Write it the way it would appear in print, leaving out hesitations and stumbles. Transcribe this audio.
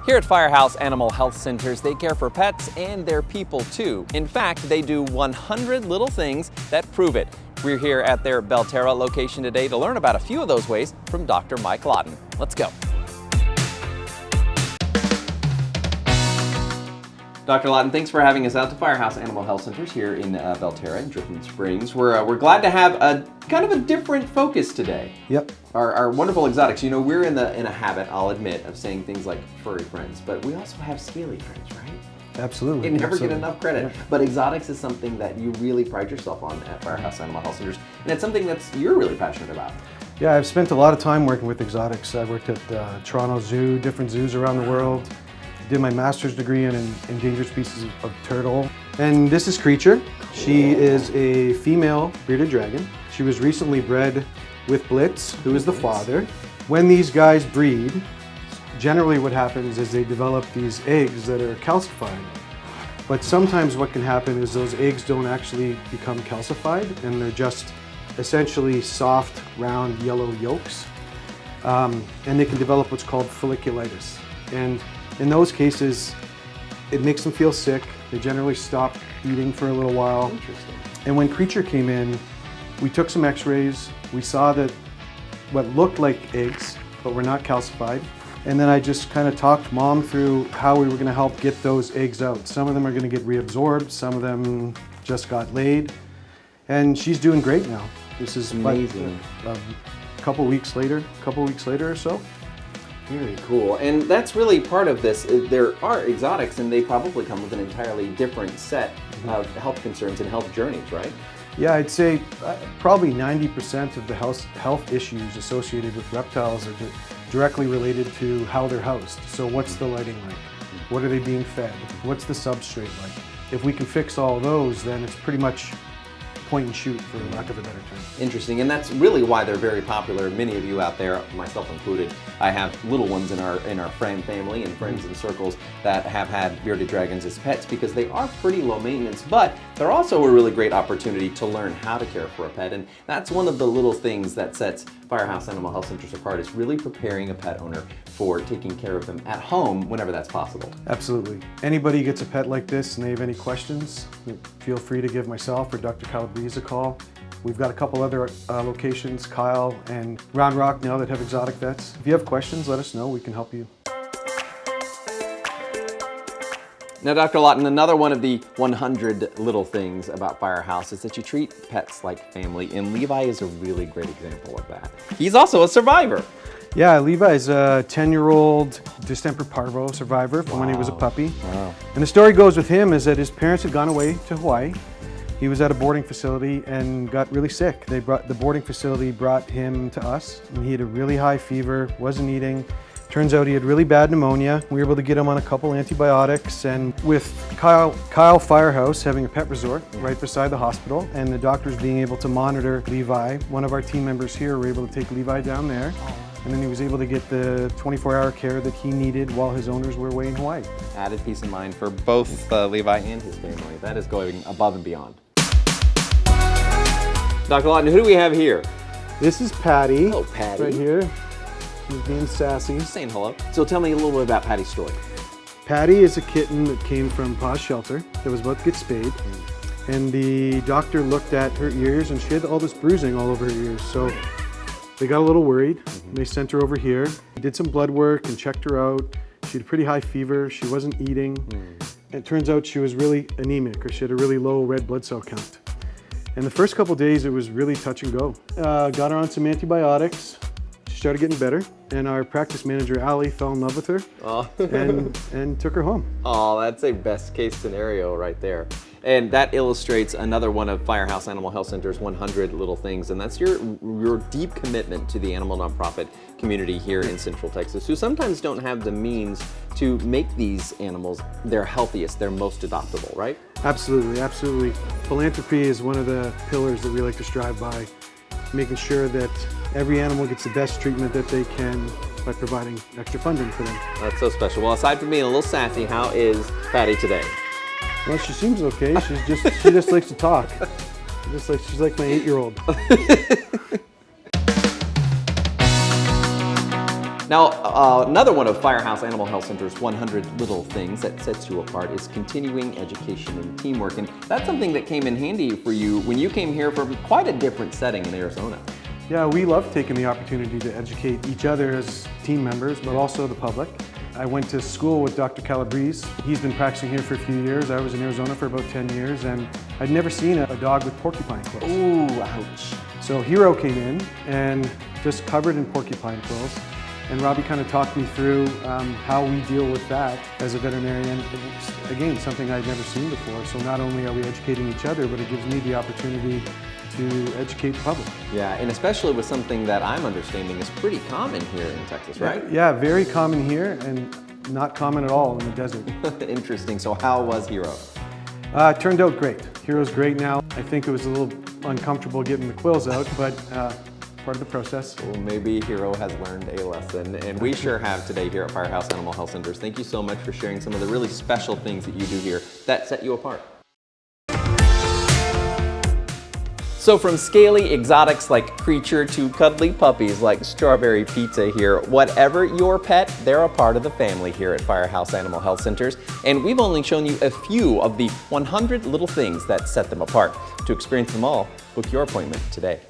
Here at Firehouse Animal Health Centers, they care for pets and their people too. In fact, they do 100 little things that prove it. We're here at their Belterra location today to learn about a few of those ways from Dr. Mike Lawton. Let's go. Dr. Lawton, thanks for having us out to Firehouse Animal Health Centers here in Belterra in Dripping Springs. We're glad to have a kind of a different focus today. Yep. Our wonderful exotics. You know, we're in a habit, I'll admit, of saying things like furry friends, but we also have scaly friends, right? Absolutely. They never Absolutely. get enough credit. Yeah. But exotics is something that you really pride yourself on at Firehouse Animal Health Centers, and it's something you're really passionate about. Yeah, I've spent a lot of time working with exotics. I worked at Toronto Zoo, different zoos around the world. Did my master's degree in endangered species of turtle. And this is Creature. She is a female bearded dragon. She was recently bred with Blitz, who is the father. When these guys breed, generally what happens is they develop these eggs that are calcified. But sometimes what can happen is those eggs don't actually become calcified, and they're just essentially soft, round, yellow yolks. And they can develop what's called folliculitis. And in those cases, it makes them feel sick. They generally stop eating for a little while. Interesting. And when Creature came in, we took some x-rays. We saw that what looked like eggs, but were not calcified. And then I just kind of talked Mom through how we were going to help get those eggs out. Some of them are going to get reabsorbed. Some of them just got laid. And she's doing great now. This is amazing. A couple weeks later or so. Very cool. And that's really part of this. There are exotics, and they probably come with an entirely different set of health concerns and health journeys, right? Yeah, I'd say probably 90% of the health issues associated with reptiles are directly related to how they're housed. So what's the lighting like? What are they being fed? What's the substrate like? If we can fix all those, then it's pretty much point and shoot, for lack of a better term. Interesting, and that's really why they're very popular. Many of you out there, myself included, I have little ones in our friend family and friends and circles that have had bearded dragons as pets because they are pretty low maintenance, but they're also a really great opportunity to learn how to care for a pet, and that's one of the little things that sets Firehouse Animal Health Centers apart, is really preparing a pet owner for taking care of them at home whenever that's possible. Absolutely. Anybody gets a pet like this and they have any questions, feel free to give myself or Dr. Calabrese a call. We've got a couple other locations, Kyle and Round Rock now, that have exotic vets. If you have questions, let us know. We can help you. Now, Dr. Lawton, another one of the 100 little things about Firehouse is that you treat pets like family, and Levi is a really great example of that. He's also a survivor. Yeah, Levi's a 10-year-old distemper parvo survivor from when he was a puppy. Wow. And the story goes with him is that his parents had gone away to Hawaii. He was at a boarding facility and got really sick. The boarding facility brought him to us, and he had a really high fever, wasn't eating. Turns out he had really bad pneumonia. We were able to get him on a couple antibiotics, and with Kyle Firehouse having a pet resort right beside the hospital, and the doctors being able to monitor Levi, one of our team members here were able to take Levi down there. And then he was able to get the 24-hour care that he needed while his owners were away in Hawaii. Added peace of mind for both Levi and his family. That is going above and beyond. Dr. Lawton, who do we have here? This is Patty. Hello, Patty. Right here. He's named Sassy. Just saying hello. So tell me a little bit about Patty's story. Patty is a kitten that came from Pa's shelter that was about to get spayed. And the doctor looked at her ears, and she had all this bruising all over her ears. So they got a little worried. They sent her over here, did some blood work and checked her out. She had a pretty high fever. She wasn't eating. And it turns out she was really anemic, or she had a really low red blood cell count. And the first couple days, it was really touch and go. Got her on some antibiotics. She started getting better. And our practice manager, Allie, fell in love with her and took her home. Oh, that's a best case scenario right there. And that illustrates another one of Firehouse Animal Health Center's 100 little things, and that's your deep commitment to the animal nonprofit community here in Central Texas, who sometimes don't have the means to make these animals their healthiest, their most adoptable, right? Absolutely, absolutely. Philanthropy is one of the pillars that we like to strive by, making sure that every animal gets the best treatment that they can by providing extra funding for them. That's so special. Well, aside from being a little sassy, how is Patty today? Well, she seems okay. She just likes to talk. She's like my 8-year-old. Now, another one of Firehouse Animal Health Center's 100 little things that sets you apart is continuing education and teamwork. And that's something that came in handy for you when you came here from quite a different setting in Arizona. Yeah, we love taking the opportunity to educate each other as team members, but also the public. I went to school with Dr. Calabrese. He's been practicing here for a few years. I was in Arizona for about 10 years, and I'd never seen a dog with porcupine quills. Ooh, ouch. So Hero came in and just covered in porcupine quills. And Robbie kind of talked me through how we deal with that as a veterinarian. It's, again, something I'd never seen before. So not only are we educating each other, but it gives me the opportunity to educate the public. Yeah, and especially with something that I'm understanding is pretty common here in Texas, right? Yeah, very common here and not common at all in the desert. Interesting. So how was Hero? It turned out great. Hero's great now. I think it was a little uncomfortable getting the quills out, but part of the process. Well, maybe Hero has learned a lesson, and we sure have today here at Firehouse Animal Health Centers. Thank you so much for sharing some of the really special things that you do here that set you apart. So from scaly exotics like Creature to cuddly puppies like Strawberry Pizza here, whatever your pet, they're a part of the family here at Firehouse Animal Health Centers. And we've only shown you a few of the 100 little things that set them apart. To experience them all, book your appointment today.